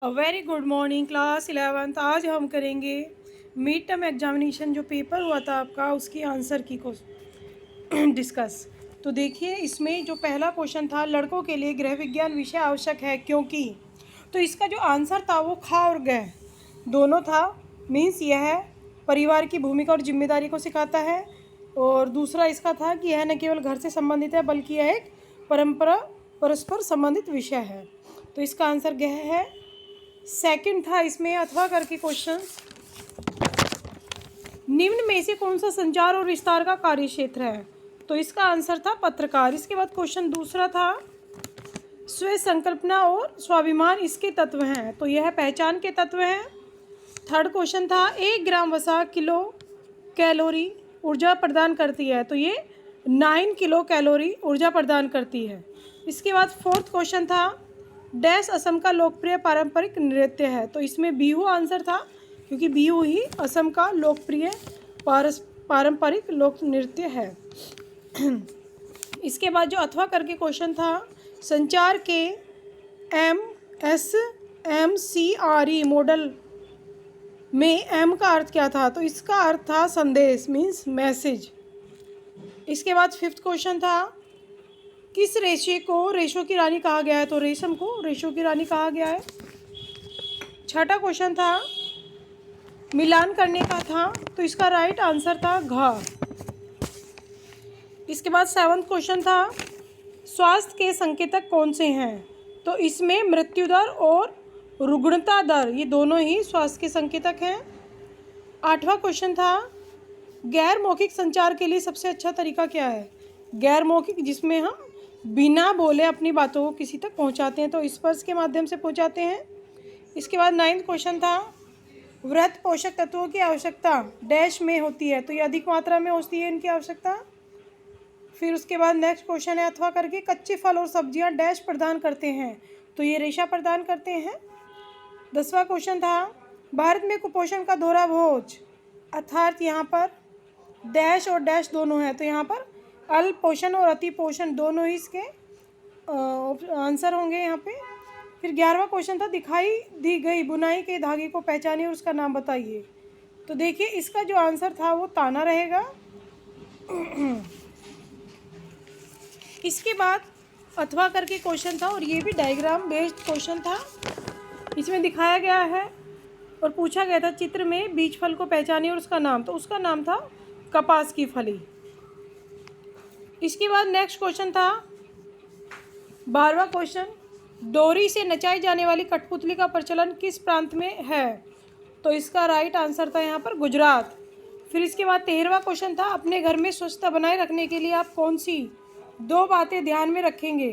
A very good morning class 11th। आज हम करेंगे मिड टर्म एग्जामिनेशन जो पेपर हुआ था आपका उसकी आंसर की को डिस्कस। तो देखिए इसमें जो पहला क्वेश्चन था, लड़कों के लिए गृह विज्ञान विषय आवश्यक है क्योंकि, तो इसका जो आंसर था वो खा और गह दोनों था। मीन्स यह परिवार की भूमिका और जिम्मेदारी को सिखाता है, और दूसरा इसका था कि यह न केवल घर से संबंधित है बल्कि यह एक परस्पर संबंधित विषय है। तो इसका आंसर गह है। सेकंड था इसमें अथवा करके क्वेश्चन, निम्न में से कौन सा संचार और विस्तार का कार्य क्षेत्र है। तो इसका आंसर था पत्रकार। इसके बाद क्वेश्चन दूसरा था स्व संकल्पना और स्वाभिमान इसके तत्व हैं, तो यह पहचान के तत्व हैं। थर्ड क्वेश्चन था 1 ग्राम वसा किलो कैलोरी ऊर्जा प्रदान करती है, तो ये 9 किलो कैलोरी ऊर्जा प्रदान करती है। इसके बाद फोर्थ क्वेश्चन था डैश असम का लोकप्रिय पारंपरिक नृत्य है, तो इसमें बिहू आंसर था क्योंकि बिहू ही असम का लोकप्रिय पारंपरिक लोक नृत्य है। इसके बाद जो अथवा करके क्वेश्चन था संचार के MSMCRE मॉडल में एम का अर्थ क्या था, तो इसका अर्थ था संदेश, मीन्स मैसेज। इसके बाद फिफ्थ क्वेश्चन था किस रेशे को रेशों की रानी कहा गया है, तो रेशम को रेशों की रानी कहा गया है। छठा क्वेश्चन था मिलान करने का था, तो इसका राइट आंसर था घ। इसके बाद सेवंथ क्वेश्चन था स्वास्थ्य के संकेतक कौन से हैं, तो इसमें मृत्यु दर और रुग्णता दर ये दोनों ही स्वास्थ्य के संकेतक हैं। आठवां क्वेश्चन था गैर मौखिक संचार के लिए सबसे अच्छा तरीका क्या है। गैर मौखिक जिसमें हम बिना बोले अपनी बातों को किसी तक पहुंचाते हैं, तो स्पर्श के माध्यम से पहुंचाते हैं। इसके बाद नाइन्थ क्वेश्चन था वृहत पोषक तत्वों की आवश्यकता डैश में होती है, तो ये अधिक मात्रा में होती है इनकी आवश्यकता। फिर उसके बाद नेक्स्ट क्वेश्चन है अथवा करके कच्चे फल और सब्जियां डैश प्रदान करते हैं, तो ये रेशा प्रदान करते हैं। 10वां क्वेश्चन था भारत में कुपोषण का दोहरा भोज अर्थात यहाँ पर डैश और डैश दोनों हैं, तो यहाँ पर अल्प पोषण और अति पोषण दोनों ही इसके आंसर होंगे यहाँ पे। फिर 11वां क्वेश्चन था दिखाई दी गई बुनाई के धागे को पहचानिए और उसका नाम बताइए, तो देखिए इसका जो आंसर था वो ताना रहेगा। इसके बाद अथवा करके क्वेश्चन था और ये भी डायग्राम बेस्ड क्वेश्चन था। इसमें दिखाया गया है और पूछा गया था चित्र में बीज फल को पहचानिए और उसका नाम, तो उसका नाम था कपास की फली। इसके बाद नेक्स्ट क्वेश्चन था 12वां क्वेश्चन डोरी से नचाई जाने वाली कठपुतली का प्रचलन किस प्रांत में है, तो इसका राइट आंसर था यहाँ पर गुजरात। फिर इसके बाद 13वां क्वेश्चन था अपने घर में स्वच्छता बनाए रखने के लिए आप कौन सी 2 बातें ध्यान में रखेंगे।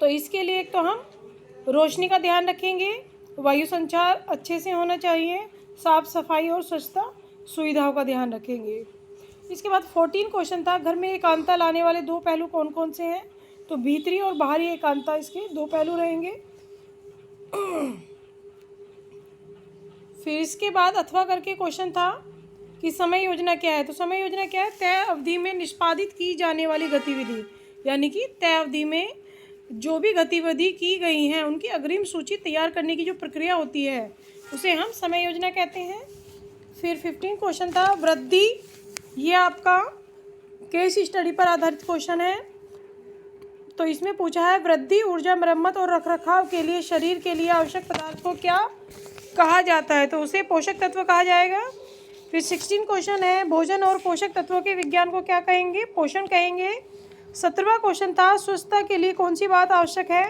तो इसके लिए एक तो हम रोशनी का ध्यान रखेंगे, वायु संचार अच्छे से होना चाहिए, साफ सफाई और स्वच्छता सुविधाओं का ध्यान रखेंगे। इसके बाद 14 क्वेश्चन था घर में एकांतता लाने वाले 2 पहलू कौन कौन से हैं, तो भीतरी और बाहरी एकांतता इसके 2 पहलू रहेंगे। फिर इसके बाद अथवा करके क्वेश्चन था कि समय योजना क्या है, तो समय योजना क्या है तय अवधि में निष्पादित की जाने वाली गतिविधि, यानी कि तय अवधि में जो भी गतिविधि की गई हैं उनकी अग्रिम सूची तैयार करने की जो प्रक्रिया होती है उसे हम समय योजना कहते हैं। फिर 15 क्वेश्चन था वृद्धि, ये आपका केस स्टडी पर आधारित क्वेश्चन है, तो इसमें पूछा है वृद्धि ऊर्जा मरम्मत और रखरखाव के लिए शरीर के लिए आवश्यक पदार्थ को क्या कहा जाता है, तो उसे पोषक तत्व कहा जाएगा। फिर 16 क्वेश्चन है भोजन और पोषक तत्वों के विज्ञान को क्या कहेंगे, पोषण कहेंगे। 17वां क्वेश्चन था स्वच्छता के लिए कौन सी बात आवश्यक है,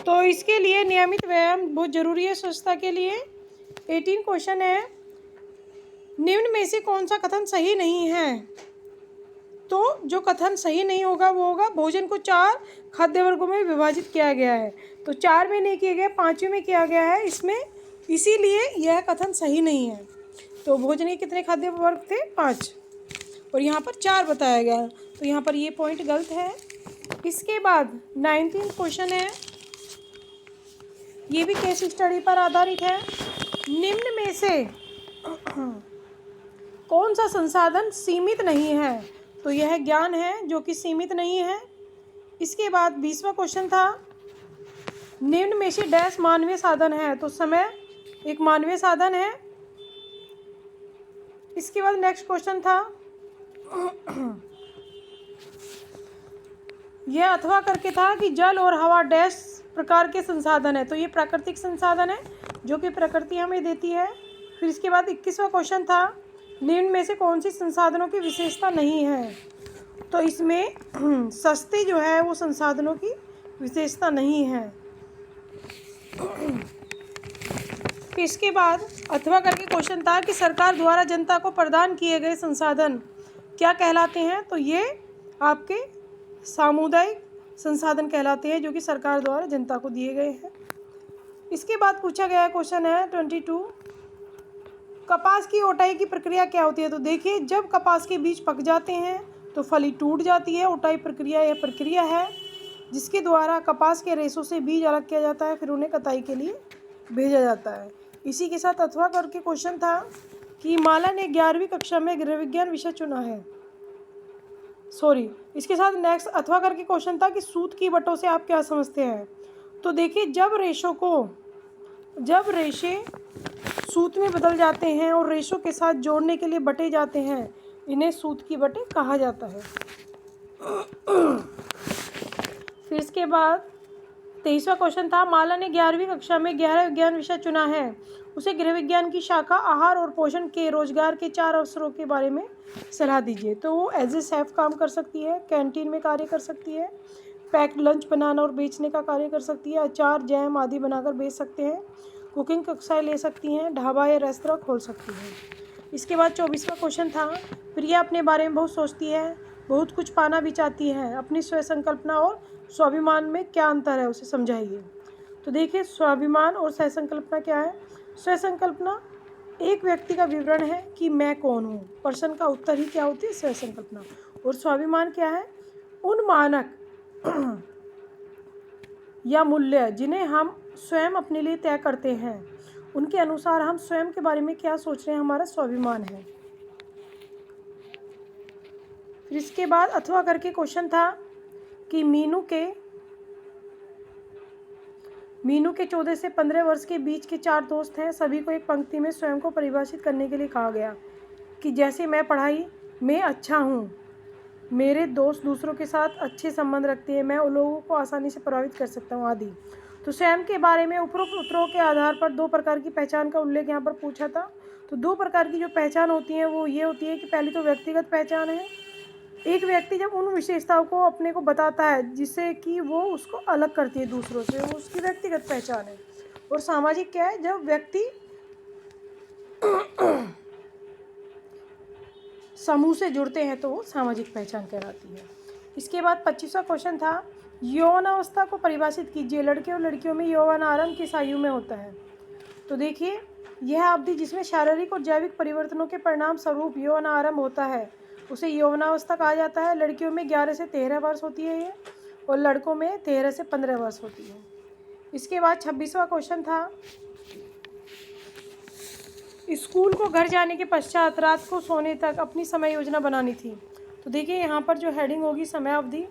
तो इसके लिए नियमित व्यायाम बहुत जरूरी है स्वच्छता के लिए। 18 क्वेश्चन है निम्न में से कौन सा कथन सही नहीं है, तो जो कथन सही नहीं होगा वो होगा भोजन को 4 खाद्य वर्गों में विभाजित किया गया है, तो 4 में नहीं किया गया 5वें में किया गया है इसमें, इसीलिए यह कथन सही नहीं है। तो भोजन के कितने खाद्य वर्ग थे 5 और यहाँ पर 4 बताया गया, तो यहाँ पर ये पॉइंट गलत है। इसके बाद 19 क्वेश्चन है, ये भी केस स्टडी पर आधारित है। निम्न में से कौन सा संसाधन सीमित नहीं है, तो यह ज्ञान है जो कि सीमित नहीं है। इसके बाद 20वां क्वेश्चन था निम्न में से डैश मानवीय साधन है, तो समय एक मानवीय साधन है। इसके बाद नेक्स्ट क्वेश्चन था, यह अथवा करके था कि जल और हवा डैश प्रकार के संसाधन है, तो ये प्राकृतिक संसाधन है जो कि प्रकृति हमें देती है। फिर इसके बाद 21वां क्वेश्चन था, निम्न में से कौन सी संसाधनों की विशेषता नहीं है, तो इसमें सस्ते जो है वो संसाधनों की विशेषता नहीं है। फिर इसके बाद अथवा करके क्वेश्चन था कि सरकार द्वारा जनता को प्रदान किए गए संसाधन क्या कहलाते हैं, तो ये आपके सामुदायिक संसाधन कहलाते हैं जो कि सरकार द्वारा जनता को दिए गए हैं। इसके बाद पूछा गया क्वेश्चन है 22, कपास की ओटाई की प्रक्रिया क्या होती है, तो देखिए जब कपास के बीज पक जाते हैं तो फली टूट जाती है। ओटाई प्रक्रिया यह प्रक्रिया है जिसके द्वारा कपास के रेशों से बीज अलग किया जाता है, फिर उन्हें कटाई के लिए भेजा जाता है। इसी के साथ अथवा करके क्वेश्चन था कि माला ने 11वीं कक्षा में गृह विज्ञान विषय चुना है। इसके साथ नेक्स्ट अथवा करके क्वेश्चन था कि सूत की बटों से आप क्या समझते हैं, तो देखिए जब रेशे सूत में बदल जाते हैं और रेशों के साथ जोड़ने के लिए बटे जाते हैं, इन्हें सूत की बटें कहा जाता है। फिर इसके बाद 23वां क्वेश्चन था, माला ने 11वीं कक्षा में गहरा विज्ञान विषय चुना है, उसे गृह विज्ञान की शाखा आहार और पोषण के रोजगार के 4 अवसरों के बारे में सलाह दीजिए। तो वो एज ए शेफ काम कर सकती है, कैंटीन में कार्य कर सकती है, पैक्ड लंच बनाना और बेचने का कार्य कर सकती है, अचार जैम आदि बनाकर बेच सकते हैं, कुकिंग कक्षाएं ले सकती हैं, ढाबा या रेस्तरां खोल सकती हैं। इसके बाद 24वां क्वेश्चन था, प्रिया अपने बारे में बहुत सोचती है, बहुत कुछ पाना भी चाहती है, अपनी स्वयं संकल्पना और स्वाभिमान में क्या अंतर है उसे समझाइए। तो देखिए स्वाभिमान और सह संकल्पना क्या है। स्वयं संकल्पना एक व्यक्ति का विवरण है कि मैं कौन हूँ, प्रश्न का उत्तर ही क्या होती है, स्वयं संकल्पना। और स्वाभिमान क्या है, उन मानक या मूल्य जिन्हें हम स्वयं अपने लिए तय करते हैं, उनके अनुसार हम स्वयं के बारे में क्या सोच रहे हैं, हमारा स्वाभिमान है। फिर इसके बाद अथवा करके क्वेश्चन था कि मीनू के 14 से 15 वर्ष के बीच के 4 दोस्त हैं, सभी को एक पंक्ति में स्वयं को परिभाषित करने के लिए कहा गया कि जैसे मैं पढ़ाई में अच्छा हूँ, मेरे दोस्त दूसरों के साथ अच्छे संबंध रखते हैं, मैं उन लोगों को आसानी से प्रभावित कर सकता हूँ आदि। तो स्वयं के बारे में उपरोक्त उत्तरों के आधार पर 2 प्रकार की पहचान का उल्लेख यहाँ पर पूछा था। तो 2 प्रकार की जो पहचान होती है वो ये होती है कि पहली तो व्यक्तिगत पहचान है, एक व्यक्ति जब उन विशेषताओं को अपने को बताता है जिससे कि वो उसको अलग करती है दूसरों से, वो उसकी व्यक्तिगत पहचान है। और सामाजिक क्या है, जब व्यक्ति समूह से जुड़ते हैं तो वो सामाजिक पहचान कहलाती है। इसके बाद 25वां क्वेश्चन था, यौवनावस्था को परिभाषित कीजिए, लड़के और लड़कियों में यौवन आरंभ किस आयु में होता है। तो देखिए यह अवधि जिसमें शारीरिक और जैविक परिवर्तनों के परिणाम स्वरूप यौवन आरंभ होता है उसे यौवनावस्था कहा जाता है। लड़कियों में 11 से 13 वर्ष होती है ये, और लड़कों में 13 से 15 वर्ष होती है। इसके बाद 26वां क्वेश्चन था, स्कूल को घर जाने के पश्चात रात को सोने तक अपनी समय योजना बनानी थी। तो देखिए यहाँ पर जो हेडिंग होगी समय अवधि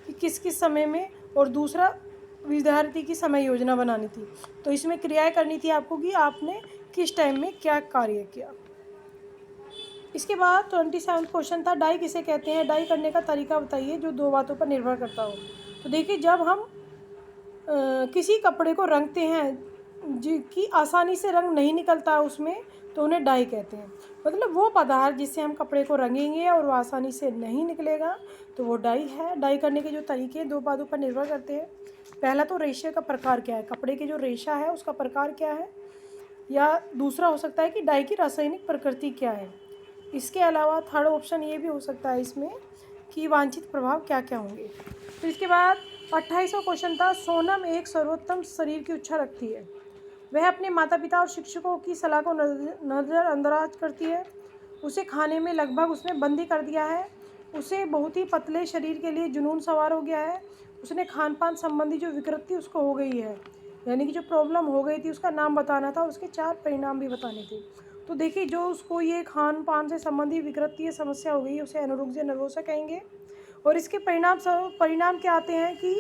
कि किस किस समय में, और दूसरा विद्यार्थी की समय योजना बनानी थी। तो इसमें क्रियाएं करनी थी आपको कि आपने किस टाइम में क्या कार्य किया। इसके बाद 27वां क्वेश्चन था, डाई किसे कहते हैं, डाई करने का तरीका बताइए जो 2 बातों पर निर्भर करता हो। तो देखिए जब हम किसी कपड़े को रंगते हैं जिसकी आसानी से रंग नहीं निकलता है उसमें, तो उन्हें डाई कहते हैं। मतलब वो पदार्थ जिससे हम कपड़े को रंगेंगे और वो आसानी से नहीं निकलेगा तो वो डाई है। डाई करने के जो तरीके 2 बातों पर निर्भर करते हैं। पहला तो रेशे का प्रकार क्या है, कपड़े के जो रेशा है उसका प्रकार क्या है, या दूसरा हो सकता है कि डाई की रासायनिक प्रकृति क्या है। इसके अलावा थर्ड ऑप्शन ये भी हो सकता है इसमें कि वांछित प्रभाव क्या क्या होंगे। तो इसके बाद 28वां क्वेश्चन था, सोनम एक सर्वोत्तम शरीर की इच्छा रखती है, वह अपने माता पिता और शिक्षकों की सलाह को नज़रअंदाज करती है, उसे खाने में लगभग उसने बंदी कर दिया है, उसे बहुत ही पतले शरीर के लिए जुनून सवार हो गया है, उसने खान पान संबंधी जो विकृति उसको हो गई है, यानी कि जो प्रॉब्लम हो गई थी उसका नाम बताना था, उसके 4 परिणाम भी बताने थे। तो देखिए जो उसको ये खान पान से संबंधी विकृति या समस्या हो गई उसे एनोरेक्सिया नर्वोसा कहेंगे। और इसके परिणाम क्या आते हैं कि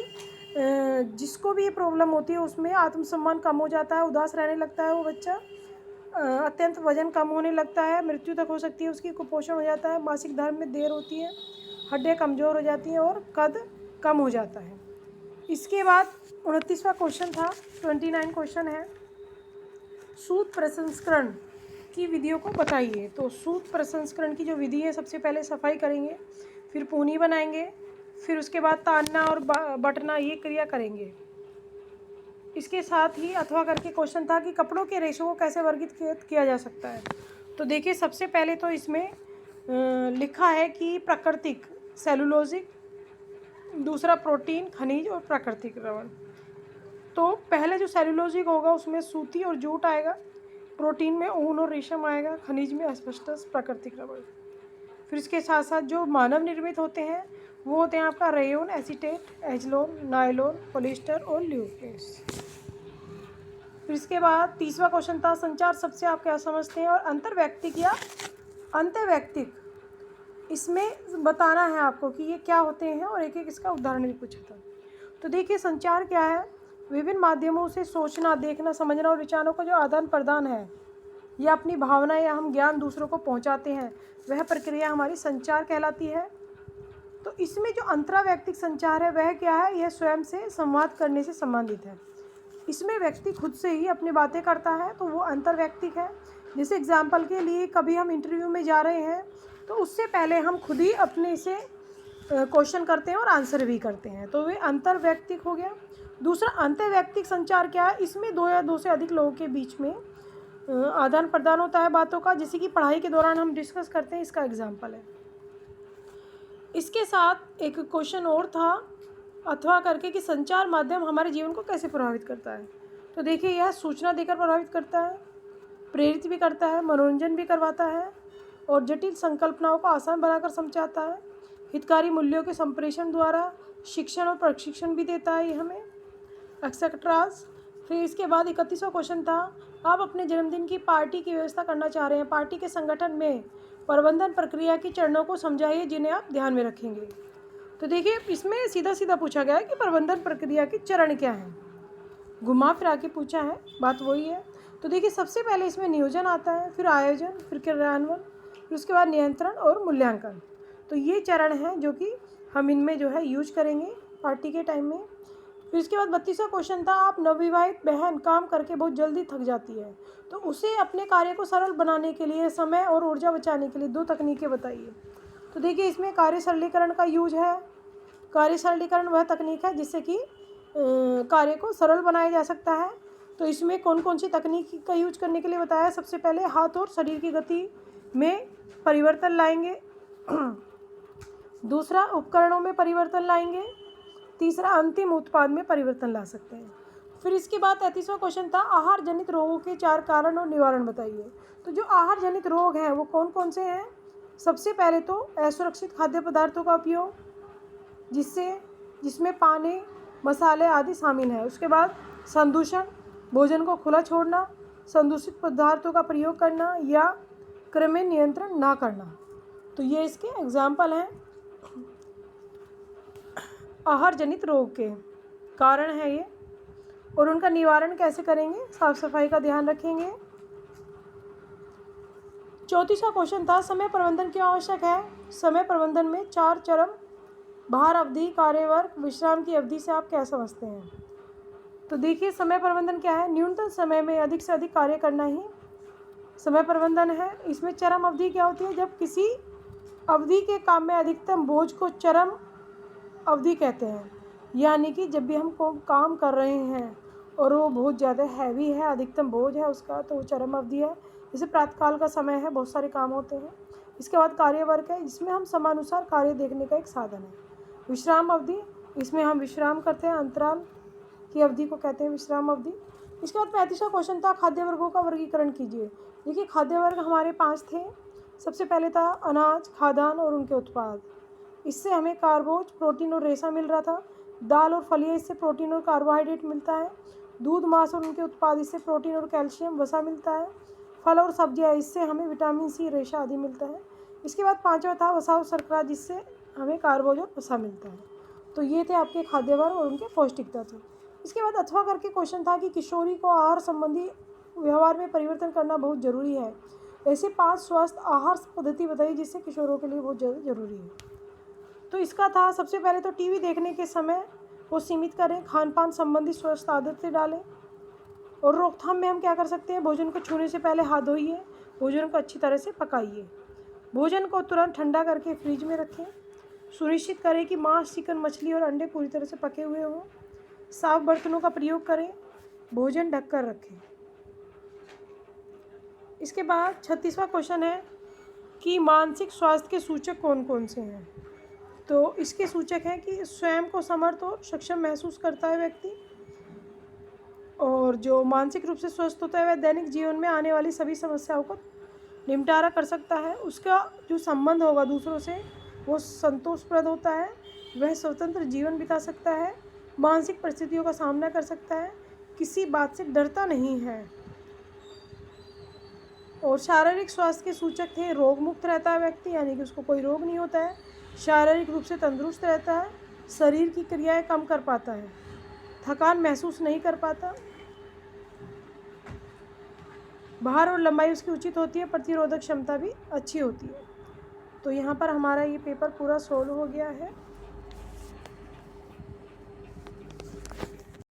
जिसको भी ये प्रॉब्लम होती है उसमें आत्मसम्मान कम हो जाता है, उदास रहने लगता है वो बच्चा, अत्यंत वजन कम होने लगता है, मृत्यु तक हो सकती है उसकी, कुपोषण हो जाता है, मासिक धर्म में देर होती है, हड्डियाँ कमज़ोर हो जाती हैं और कद कम हो जाता है। इसके बाद 29वां क्वेश्चन था, 29 क्वेश्चन है, सूत प्रसंस्करण की विधियों को बताइए। तो सूत प्रसंस्करण की जो विधि है, सबसे पहले सफाई करेंगे, फिर पूनी बनाएंगे, फिर उसके बाद तानना और बटना ये क्रिया करेंगे। इसके साथ ही अथवा करके क्वेश्चन था कि कपड़ों के रेशों को कैसे वर्गीकृत किया जा सकता है। तो देखिए, सबसे पहले तो इसमें लिखा है कि प्राकृतिक सेलुलोजिक, दूसरा प्रोटीन, खनिज और प्राकृतिक रबर। तो पहले जो सेलुलोजिक होगा उसमें सूती और जूट आएगा, प्रोटीन में ऊन और रेशम आएगा, खनिज में एस्बेस्टस, प्राकृतिक रबर। फिर इसके साथ साथ जो मानव निर्मित होते हैं वो होते हैं आपका रेयोन, एसीटेट, एजलोन, नायलॉन, पॉलिएस्टर और ल्यूकेस। फिर इसके बाद 30वां क्वेश्चन था, संचार शब्द से आप क्या समझते हैं और अंतर्वैयक्तिक या अंतर्वैयक्तिक, इसमें बताना है आपको कि ये क्या होते हैं और एक एक इसका उदाहरण भी पूछा था। तो देखिए, संचार क्या है, विभिन्न माध्यमों से सोचना, देखना, समझना और विचारों का जो आदान प्रदान है या अपनी भावना या हम ज्ञान दूसरों को पहुंचाते हैं, वह प्रक्रिया हमारी संचार कहलाती है। तो इसमें जो अंतर्वैयक्तिक संचार है वह क्या है, यह स्वयं से संवाद करने से संबंधित है। इसमें व्यक्ति खुद से ही अपनी बातें करता है तो वो अंतर्वैयक्तिक है। जैसे एग्जाम्पल के लिए, कभी हम इंटरव्यू में जा रहे हैं तो उससे पहले हम खुद ही अपने से क्वेश्चन करते हैं और आंसर भी करते हैं, तो वे अंतर्वैयक्तिक हो गया। दूसरा अंतर्वैयक्तिक संचार क्या है, इसमें दो या दो से अधिक लोगों के बीच में आदान प्रदान होता है बातों का, जैसे कि पढ़ाई के दौरान हम डिस्कस करते हैं, इसका एग्जाम्पल है। इसके साथ एक क्वेश्चन और था अथवा करके कि संचार माध्यम हमारे जीवन को कैसे प्रभावित करता है। तो देखिए, यह सूचना देकर प्रभावित करता है, प्रेरित भी करता है, मनोरंजन भी करवाता है और जटिल संकल्पनाओं को आसान बनाकर समझाता है, हितकारी मूल्यों के संप्रेषण द्वारा शिक्षण और प्रशिक्षण भी देता है ये हमें, एक्सेट्रास। फिर इसके बाद 31वां क्वेश्चन था, आप अपने जन्मदिन की पार्टी की व्यवस्था करना चाह रहे हैं, पार्टी के संगठन में प्रबंधन प्रक्रिया की चरणों को समझाइए जिन्हें आप ध्यान में रखेंगे। तो देखिए, इसमें सीधा सीधा पूछा गया है कि प्रबंधन प्रक्रिया के चरण क्या हैं, घुमा फिरा के पूछा है, बात वही है। तो देखिए, सबसे पहले इसमें नियोजन आता है, फिर आयोजन, फिर क्रियान्वयन, फिर उसके बाद नियंत्रण और मूल्यांकन। तो ये चरण हैं जो कि हम इनमें जो है यूज करेंगे पार्टी के टाइम में। फिर इसके बाद 32वां क्वेश्चन था, आप नवविवाहित बहन काम करके बहुत जल्दी थक जाती है, तो उसे अपने कार्य को सरल बनाने के लिए, समय और ऊर्जा बचाने के लिए 2 तकनीकें बताइए। तो देखिए, इसमें कार्य सरलीकरण का यूज है। कार्य सरलीकरण वह तकनीक है जिससे कि कार्य को सरल बनाया जा सकता है। तो इसमें कौन कौन सी तकनीक का यूज करने के लिए बताया, सबसे पहले हाथ और शरीर की गति में परिवर्तन लाएंगे, दूसरा उपकरणों में परिवर्तन लाएंगे, तीसरा अंतिम उत्पाद में परिवर्तन ला सकते हैं। फिर इसके बाद 33वां क्वेश्चन था, आहार जनित रोगों के 4 कारण और निवारण बताइए। तो जो आहार जनित रोग हैं वो कौन कौन से हैं, सबसे पहले तो असुरक्षित खाद्य पदार्थों का उपयोग, जिसमें पानी, मसाले आदि शामिल है। उसके बाद संदूषण, भोजन को खुला छोड़ना, संदूषित पदार्थों का प्रयोग करना या क्रमिक नियंत्रण ना करना। तो ये इसके एग्जाम्पल हैं, आहार जनित रोग के कारण है ये, और उनका निवारण कैसे करेंगे, साफ सफाई का ध्यान रखेंगे। 34वां क्वेश्चन था, समय प्रबंधन क्यों आवश्यक है। समय प्रबंधन में 4 चरम, भार अवधि, कार्यवर्ग, विश्राम की अवधि से आप क्या समझते हैं। तो देखिए, समय प्रबंधन क्या है, न्यूनतम समय में अधिक से अधिक कार्य करना ही समय प्रबंधन है। इसमें चरम अवधि क्या होती है, जब किसी अवधि के काम में अधिकतम बोझ को चरम अवधि कहते हैं, यानी कि जब भी हम काम कर रहे हैं और वो बहुत ज़्यादा हैवी है, अधिकतम बोझ है उसका, तो वो चरम अवधि है। जैसे प्रातःकाल का समय है, बहुत सारे काम होते हैं। इसके बाद कार्यवर्ग है, जिसमें हम समानुसार कार्य देखने का एक साधन है। विश्राम अवधि, इसमें हम विश्राम करते हैं, अंतराल की अवधि को कहते हैं विश्राम अवधि। इसके बाद 35वां क्वेश्चन था, खाद्य वर्गों का वर्गीकरण कीजिए। देखिए, खाद्य वर्ग हमारे 5 थे। सबसे पहले था अनाज, खाद्यान्न और उनके उत्पाद, इससे हमें कार्बोज, प्रोटीन और रेशा मिल रहा था। दाल और फलियाँ, इससे प्रोटीन और कार्बोहाइड्रेट मिलता है। दूध, मांस और उनके उत्पाद, इससे प्रोटीन और कैल्शियम, वसा मिलता है। फल और सब्जियाँ, इससे हमें विटामिन सी, रेशा आदि मिलता है। इसके बाद 5वां था वसा और शर्करा, जिससे हमें कार्बोज और वसा मिलता है। तो ये थे आपके खाद्य वर्ग और उनके पौष्टिक तत्व। इसके बाद अथवा करके क्वेश्चन था कि किशोरी को आहार संबंधी व्यवहार में परिवर्तन करना बहुत ज़रूरी है। ऐसे 5 स्वस्थ आहार पद्धति बताइए जिससे किशोरों के लिए बहुत ज़रूरी है। तो इसका था सबसे पहले तो टीवी देखने के समय को सीमित करें, खान पान संबंधी स्वस्थ आदतें डालें। और रोकथाम में हम क्या कर सकते हैं, भोजन को छूने से पहले हाथ धोइए, भोजन को अच्छी तरह से पकाइए, भोजन को तुरंत ठंडा करके फ्रिज में रखें, सुनिश्चित करें कि मांस, चिकन, मछली और अंडे पूरी तरह से पके हुए हों, साफ बर्तनों का प्रयोग करें, भोजन ढककर रखें। इसके बाद 36वां क्वेश्चन है कि मानसिक स्वास्थ्य के सूचक कौन कौन से हैं। तो इसके सूचक हैं कि स्वयं को समर्थ और सक्षम महसूस करता है व्यक्ति, और जो मानसिक रूप से स्वस्थ होता है वह दैनिक जीवन में आने वाली सभी समस्याओं को निपटारा कर सकता है, उसका जो संबंध होगा दूसरों से वो संतोषप्रद होता है, वह स्वतंत्र जीवन बिता सकता है, मानसिक परिस्थितियों का सामना कर सकता है, किसी बात से डरता नहीं है। और शारीरिक स्वास्थ्य के सूचक थे, रोग मुक्त रहता है व्यक्ति, यानी कि उसको कोई रोग नहीं होता है, शारीरिक रूप से तंदुरुस्त रहता है, शरीर की क्रियाएं कम कर पाता है, थकान महसूस नहीं कर पाता, भार और लंबाई उसकी उचित होती है, प्रतिरोधक क्षमता भी अच्छी होती है। तो यहाँ पर हमारा ये पेपर पूरा सोल्व हो गया है।